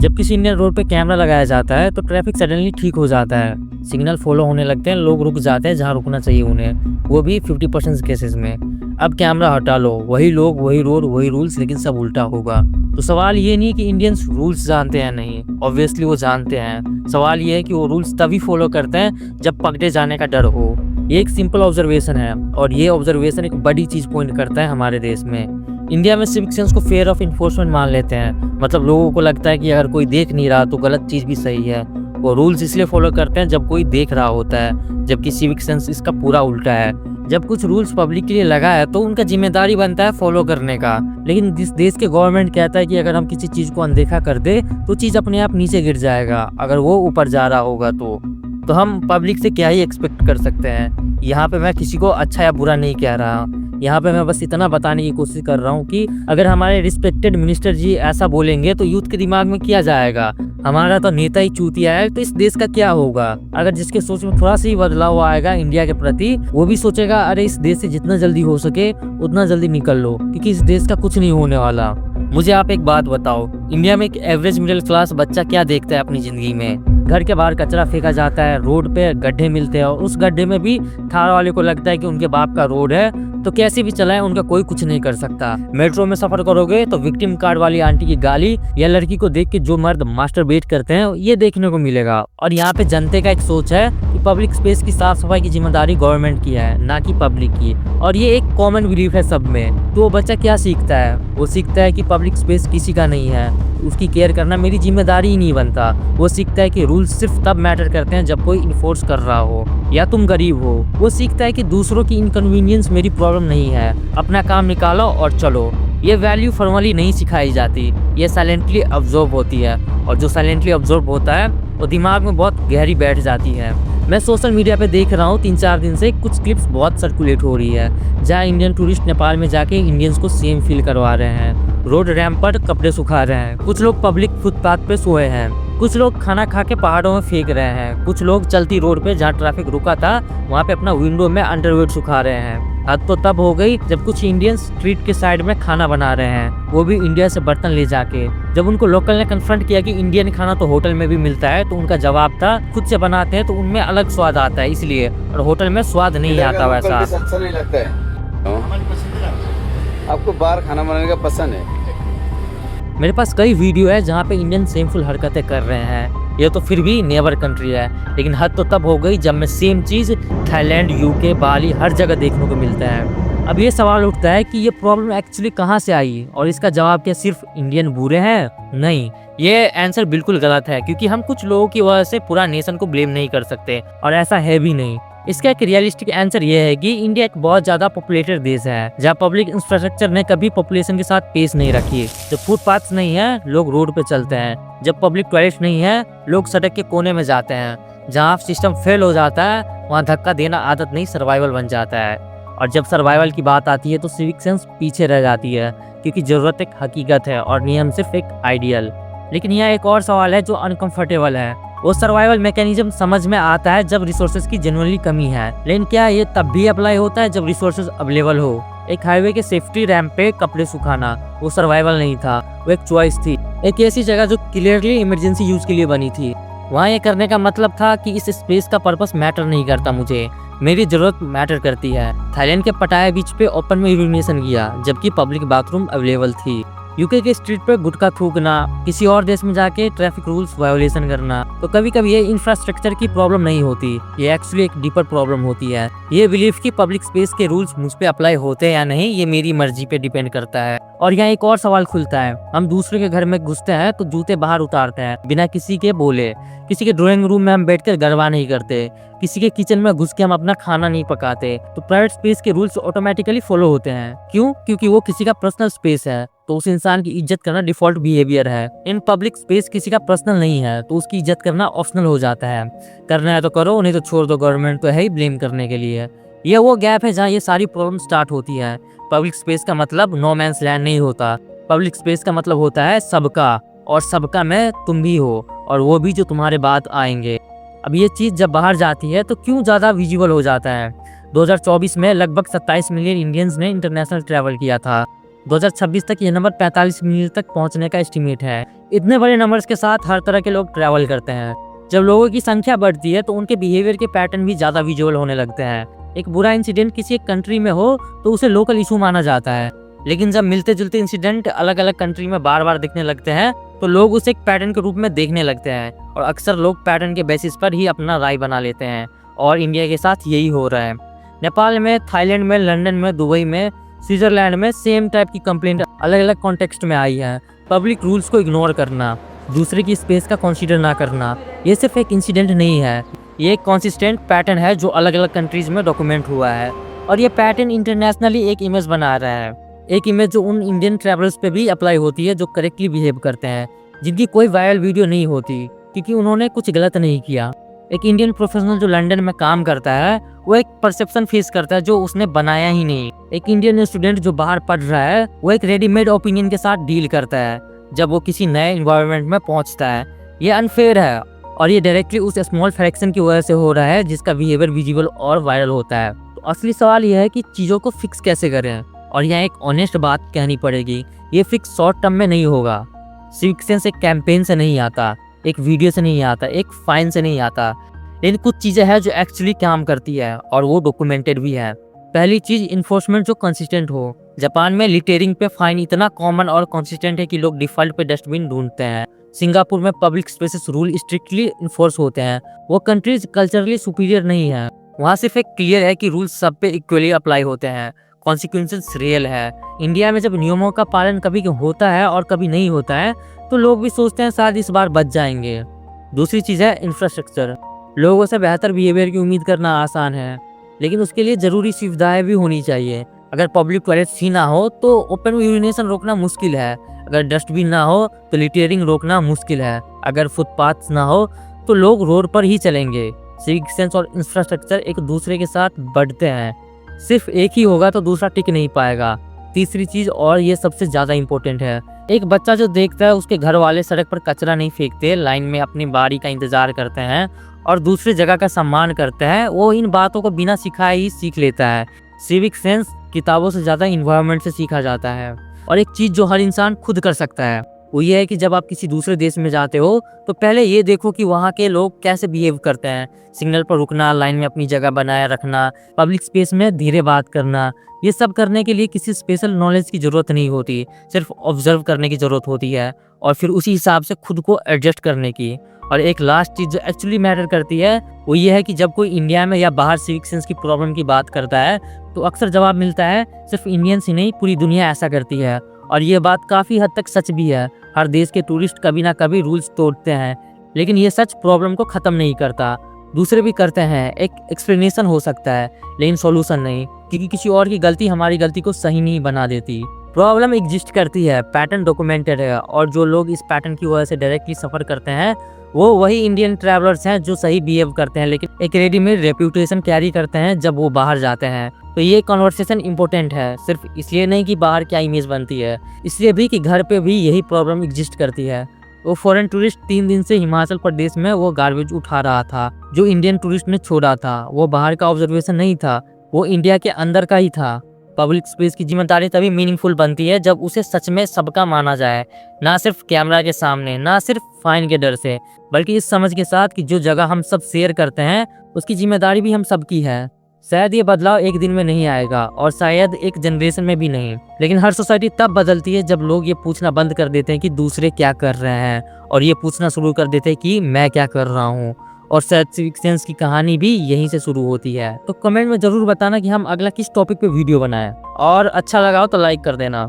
जब किसी Indian road पे कैमरा लगाया जाता है तो ट्रैफिक सडनली ठीक हो जाता है, सिग्नल फॉलो होने लगते हैं, लोग रुक जाते हैं जहाँ रुकना चाहिए उन्हें, वो भी 50% केसेस में। अब कैमरा हटा लो, वही लोग, वही रोड, वही रूल्स, लेकिन सब उल्टा होगा। तो सवाल ये नहीं कि इंडियंस रूल्स जानते हैं, नहीं, ऑब्वियसली वो जानते हैं। सवाल ये है कि वो रूल्स तभी फॉलो करते हैं जब पकड़े जाने का डर हो। ये एक सिंपल ऑब्जर्वेशन है और ये ऑब्जर्वेशन एक बड़ी चीज पॉइंट करता है हमारे देश में। इंडिया में सिविक सेंस को फेयर ऑफ इन्फोर्समेंट मान लेते हैं, मतलब लोगों को लगता है कि अगर कोई देख नहीं रहा तो गलत चीज भी सही है। वो रूल्स इसलिए फॉलो करते हैं जब कोई देख रहा होता है, जबकि सिविक सेंस इसका पूरा उल्टा है। जब कुछ रूल्स पब्लिक के लिए लगा है तो उनका जिम्मेदारी बनता है फॉलो करने का, लेकिन जिस देश के गवर्नमेंट कहता है कि अगर हम किसी चीज को अनदेखा कर दे तो चीज अपने आप नीचे गिर जाएगा अगर वो ऊपर जा रहा होगा तो हम पब्लिक से क्या ही एक्सपेक्ट कर सकते हैं। यहाँ पे मैं किसी को अच्छा या बुरा नहीं कह रहा, यहाँ पे मैं बस इतना बताने की कोशिश कर रहा हूँ कि अगर हमारे रिस्पेक्टेड मिनिस्टर जी ऐसा बोलेंगे तो यूथ के दिमाग में क्या जाएगा, हमारा तो नेता ही चूतिया है तो इस देश का क्या होगा। अगर जिसके सोच में थोड़ा सा ही बदलाव आएगा इंडिया के प्रति, वो भी सोचेगा अरे इस देश से जितना जल्दी हो सके उतना जल्दी निकल लो, क्योंकि इस देश का कुछ नहीं होने वाला। मुझे आप एक बात बताओ, इंडिया में एक एवरेज मिडिल क्लास बच्चा क्या देखता है अपनी जिंदगी में? घर के बाहर कचरा फेंका जाता है, रोड पे गड्ढे मिलते हैं और उस गड्ढे में भी थार वाले को लगता है कि उनके बाप का रोड है तो कैसे भी चलाएं उनका कोई कुछ नहीं कर सकता। मेट्रो में सफर करोगे तो विक्टिम कार्ड वाली आंटी की गाली या लड़की को देख के जो मर्द मास्टरबेट करते हैं ये देखने को मिलेगा। और यहाँ पे जनते का एक सोच है कि पब्लिक स्पेस की साफ सफाई की जिम्मेदारी गवर्नमेंट की है, ना कि पब्लिक की, और ये एक कॉमन बिलीफ है सब में। तो वो बच्चा क्या सीखता है? वो सीखता है कि पब्लिक स्पेस किसी का नहीं है, उसकी केयर करना मेरी जिम्मेदारी ही नहीं बनता। वो सीखता है कि रूल्स सिर्फ तब मैटर करते हैं जब कोई इन्फोर्स कर रहा हो या तुम गरीब हो। वो सीखता है कि दूसरों की इनकन्वीनियंस मेरी प्रॉब्लम नहीं है, अपना काम निकालो और चलो। ये वैल्यू फॉर्मली नहीं सिखाई जाती, ये साइलेंटली ऑब्जर्व होती है, और जो साइलेंटली ऑब्जर्व होता है वो दिमाग में बहुत गहरी बैठ जाती है। मैं सोशल मीडिया पे देख रहा हूँ 3-4 दिन से कुछ क्लिप्स बहुत सर्कुलेट हो रही है जहाँ इंडियन टूरिस्ट नेपाल में जाके इंडियंस को सेम फील करवा रहे हैं, रोड रैंप पर कपड़े सुखा रहे हैं, कुछ लोग पब्लिक फुटपाथ पे सोए हैं, कुछ लोग खाना खा के पहाड़ों में फेंक रहे हैं, कुछ लोग चलती रोड पे जहाँ ट्रैफिक रुका था वहाँ पे अपना विंडो में अंडरवेयर सुखा रहे हैं। हद तो तब हो गई जब कुछ इंडियंस स्ट्रीट के साइड में खाना बना रहे हैं, वो भी इंडिया से बर्तन ले जाके। जब उनको लोकल ने कन्फ्रंट किया कि इंडियन खाना तो होटल में भी मिलता है, तो उनका जवाब था खुद से बनाते हैं तो उनमें अलग स्वाद आता है इसलिए, और होटल में स्वाद नहीं आता वैसा। अच्छा नहीं लगता है आपको बाहर खाना बनाने का पसंद है? मेरे पास कई वीडियो है जहाँ पे इंडियन सेमफुल हरकतें कर रहे हैं। ये तो फिर भी नेबर कंट्री है, लेकिन हद तो तब हो गई जब मैं सेम चीज़ थाईलैंड, यूके, बाली हर जगह देखने को मिलता है। अब ये सवाल उठता है कि ये प्रॉब्लम एक्चुअली कहाँ से आई, और इसका जवाब क्या सिर्फ इंडियन बुरे हैं? नहीं, ये आंसर बिल्कुल गलत है, क्योंकि हम कुछ लोगों की वजह से पूरा नेशन को ब्लेम नहीं कर सकते, और ऐसा है भी नहीं। इसका एक रियलिस्टिक आंसर ये है कि इंडिया एक बहुत ज्यादा पॉपुलेटेड देश है जहाँ पब्लिक इंफ्रास्ट्रक्चर ने कभी पॉपुलेशन के साथ पेश नहीं रखी। जब फुटपाथ नहीं है लोग रोड पे चलते हैं, जब पब्लिक टॉयलेट नहीं है लोग सड़क के कोने में जाते हैं, जहाँ सिस्टम फेल हो जाता है वहाँ धक्का देना आदत नहीं सर्वाइवल बन जाता है। और जब सर्वाइवल की बात आती है तो सिविक सेंस पीछे रह जाती है, क्योंकि जरूरत एक हकीकत है और नियम सिर्फ एक आइडियल। लेकिन यहाँ एक और सवाल है जो अनकंफर्टेबल है। वो सर्वाइवल मैकेनिज्म समझ में आता है जब रिसोर्सेज की जेन्युइनली कमी है, लेकिन क्या ये तब भी अप्लाई होता है जब रिसोर्सेज अवेलेबल हो? एक हाईवे के सेफ्टी रैंप पे कपड़े सुखाना वो सर्वाइवल नहीं था, वो एक चॉइस थी, एक ऐसी जगह जो क्लियरली इमरजेंसी यूज के लिए बनी थी। वहाँ ये करने का मतलब था कि इस स्पेस का पर्पस मैटर नहीं करता, मुझे मेरी जरूरत मैटर करती है। थाईलैंड के पटाया बीच पे ओपन में यूरिनेशन किया जबकि पब्लिक बाथरूम अवेलेबल थी। यूके के स्ट्रीट पर गुटखा थूकना, किसी और देश में जाके ट्रैफिक रूल्स वायोलेशन करना। तो कभी कभी ये इंफ्रास्ट्रक्चर की प्रॉब्लम नहीं होती, ये एक्चुअली एक डीपर प्रॉब्लम होती है। ये बिलीफ कि पब्लिक स्पेस के रूल्स मुझ पे अप्लाई होते हैं या नहीं ये मेरी मर्जी पे डिपेंड करता है। और यहाँ एक और सवाल खुलता है, हम दूसरे के घर में घुसते हैं तो जूते बाहर उतारते हैं बिना किसी के बोले, किसी के ड्राइंग रूम में हम बैठकर गरबा नहीं करते, किसी के किचन में घुस के हम अपना खाना नहीं पकाते। तो प्राइवेट स्पेस के रूल्स ऑटोमेटिकली फॉलो होते हैं। क्यों? क्योंकि वो किसी का पर्सनल स्पेस है, तो उस इंसान की इज्जत करना डिफॉल्ट बिहेवियर है। इन पब्लिक स्पेस किसी का पर्सनल नहीं है तो उसकी इज्जत करना ऑप्शनल हो जाता है। करना है तो करो, नहीं तो छोड़ दो, गवर्नमेंट तो है ही ब्लेम करने के लिए। ये वो गैप है जहाँ ये सारी प्रॉब्लम स्टार्ट होती है। पब्लिक स्पेस का मतलब नो मैंस लैंड नहीं होता, पब्लिक स्पेस का मतलब होता है सबका, और सबका में तुम भी हो, और वो भी जो तुम्हारे बाद आएंगे। अब ये चीज़ जब बाहर जाती है तो क्यों ज़्यादा विजुअल हो जाता है? 2024 में लगभग 27 मिलियन इंडियंस ने इंटरनेशनल ट्रैवल किया था। 2026 तक ये नंबर 45 मिलियन तक पहुंचने का एस्टिमेट है। इतने बड़े नंबर्स के साथ हर तरह के लोग ट्रैवल करते हैं। जब लोगों की संख्या बढ़ती है तो उनके बिहेवियर के पैटर्न भी ज़्यादा विजुअल होने लगते हैं। एक बुरा इंसिडेंट किसी एक कंट्री में हो तो उसे लोकल इशू माना जाता है, लेकिन जब मिलते जुलते इंसिडेंट अलग अलग कंट्री में बार बार दिखने लगते हैं तो लोग उसे एक पैटर्न के रूप में देखने लगते हैं, और अक्सर लोग पैटर्न के बेसिस पर ही अपना राय बना लेते हैं। और इंडिया के साथ यही हो रहा है। नेपाल में, थाईलैंड में, लंदन में, दुबई में, स्विट्जरलैंड में सेम टाइप की कंप्लेंट अलग अलग कॉन्टेक्स्ट में आई है। पब्लिक रूल्स को इग्नोर करना, दूसरे की स्पेस का कंसीडर ना करना, ये सिर्फ एक इंसिडेंट नहीं है, ये एक कंसिस्टेंट पैटर्न है जो अलग अलग कंट्रीज में डॉक्यूमेंट हुआ है। और ये पैटर्न इंटरनेशनली एक इमेज बना रहा है, एक इमेज जो उन इंडियन ट्रैवलर्स पे भी अप्लाई होती है जो करेक्टली बिहेव करते हैं, जिनकी कोई वायरल वीडियो नहीं होती क्योंकि उन्होंने कुछ गलत नहीं किया। एक इंडियन प्रोफेशनल जो लंदन में काम करता है वो एक परसेप्शन फेस करता है जो उसने बनाया ही नहीं। एक इंडियन स्टूडेंट जो बाहर पढ़ रहा है वो एक रेडीमेड ओपिनियन के साथ डील करता है जब वो किसी नए इन्वायरमेंट में पहुंचता है। ये अनफेयर है और ये डायरेक्टली उस स्मॉल फ्रैक्शन की वजह से हो रहा है जिसका बिहेवियर विजिबल और वायरल होता है। तो असली सवाल यह है कि चीज़ों को फिक्स कैसे करें, और यहाँ एक ऑनेस्ट बात कहनी पड़ेगी, ये फिक्स शॉर्ट टर्म में नहीं होगा। सिविक सेंस एक कैंपेन से नहीं आता, एक वीडियो से नहीं आता, एक फाइन से नहीं आता, लेकिन कुछ चीज़ें हैं जो एक्चुअली काम करती है और वो डॉक्यूमेंटेड भी है। पहली चीज़, इन्फोर्समेंट जो कंसिस्टेंट हो। जापान में लिटरिंग पे फाइन इतना कॉमन और कंसिस्टेंट है कि लोग डिफॉल्ट पे डस्टबिन ढूंढते हैं। सिंगापुर में public spaces rule strictly enforce होते हैं। वो कंट्रीज कल्चरली सुपीरियर नहीं है, वहाँ सिर्फ एक क्लियर है कि रूल्स सब पे इक्वली अप्लाई होते हैं, कॉन्सिक्वेंसेस रियल है। इंडिया में जब नियमों का पालन कभी होता है और कभी नहीं होता है तो लोग भी सोचते हैं शायद इस बार बच जाएंगे। दूसरी चीज़ है इंफ्रास्ट्रक्चर। लोगों से बेहतर बिहेवियर की उम्मीद करना आसान है, लेकिन उसके लिए ज़रूरी सुविधाएं भी होनी चाहिए। अगर पब्लिक टॉयलेट्स ही ना हो तो ओपन यूरिनेशन रोकना मुश्किल है। अगर डस्टबिन ना हो तो लिटरिंग रोकना मुश्किल है। अगर फुटपाथ ना हो तो लोग रोड पर ही चलेंगे। सिविक सेंस और इंफ्रास्ट्रक्चर एक दूसरे के साथ बढ़ते हैं, सिर्फ एक ही होगा तो दूसरा टिक नहीं पाएगा। तीसरी चीज़, और ये सबसे ज़्यादा इम्पोर्टेंट है, एक बच्चा जो देखता है उसके घर वाले सड़क पर कचरा नहीं फेंकते, लाइन में अपनी बारी का इंतज़ार करते हैं और दूसरी जगह का सम्मान करते हैं, वो इन बातों को बिना सिखाए ही सीख लेता है। सिविक सेंस किताबों से ज़्यादा इन्वायरमेंट से सीखा जाता है। और एक चीज़ जो हर इंसान खुद कर सकता है वो ये है कि जब आप किसी दूसरे देश में जाते हो तो पहले ये देखो कि वहाँ के लोग कैसे बिहेव करते हैं। सिग्नल पर रुकना, लाइन में अपनी जगह बनाए रखना, पब्लिक स्पेस में धीरे बात करना, ये सब करने के लिए किसी स्पेशल नॉलेज की ज़रूरत नहीं होती, सिर्फ ऑब्जर्व करने की ज़रूरत होती है और फिर उसी हिसाब से खुद को एडजस्ट करने की। और एक लास्ट चीज़ जो एक्चुअली मैटर करती है वो ये है कि जब कोई इंडिया में या बाहर सिविक सेंस की प्रॉब्लम की बात करता है तो अक्सर जवाब मिलता है सिर्फ इंडियंस ही नहीं, पूरी दुनिया ऐसा करती है। और ये बात काफ़ी हद तक सच भी है। हर देश के टूरिस्ट कभी ना कभी रूल्स तोड़ते हैं, लेकिन ये सच प्रॉब्लम को ख़त्म नहीं करता। दूसरे भी करते हैं, एक एक्सप्लेनेशन हो सकता है लेकिन सॉल्यूशन नहीं, क्योंकि किसी और की गलती हमारी गलती को सही नहीं बना देती। प्रॉब्लम एग्जिस्ट करती है, पैटर्न डॉक्यूमेंटेड है, और जो लोग इस पैटर्न की वजह से डायरेक्टली सफ़र करते हैं वो वही इंडियन ट्रैवलर्स हैं जो सही बिहेव करते हैं लेकिन एक रेडीमेड रेप्यूटेशन कैरी करते हैं जब वो बाहर जाते हैं। तो ये कन्वर्सेशन इंपॉर्टेंट है, सिर्फ इसलिए नहीं कि बाहर क्या इमेज बनती है, इसलिए भी कि घर पे भी यही प्रॉब्लम एग्जिस्ट करती है। वो फॉरेन टूरिस्ट 3 दिन से हिमाचल प्रदेश में वो गार्बेज उठा रहा था जो इंडियन टूरिस्ट ने छोड़ा था। वो बाहर का ऑब्जर्वेशन नहीं था, वो इंडिया के अंदर का ही था। पब्लिक स्पेस की जिम्मेदारी तभी मीनिंगफुल बनती है जब उसे सच में सबका माना जाए, ना सिर्फ कैमरा के सामने, ना सिर्फ फाइन के डर से, बल्कि इस समझ के साथ कि जो जगह हम सब शेयर करते हैं उसकी जिम्मेदारी भी हम सबकी है। शायद ये बदलाव एक दिन में नहीं आएगा और शायद एक जनरेशन में भी नहीं, लेकिन हर सोसाइटी तब बदलती है जब लोग ये पूछना बंद कर देते हैं कि दूसरे क्या कर रहे हैं और ये पूछना शुरू कर देते हैं कि मैं क्या कर रहा हूँ। और शायद सिविक सेंस की कहानी भी यहीं से शुरू होती है। तो कमेंट में ज़रूर बताना कि हम अगला किस टॉपिक पे वीडियो बनाएं, और अच्छा लगा हो तो लाइक कर देना।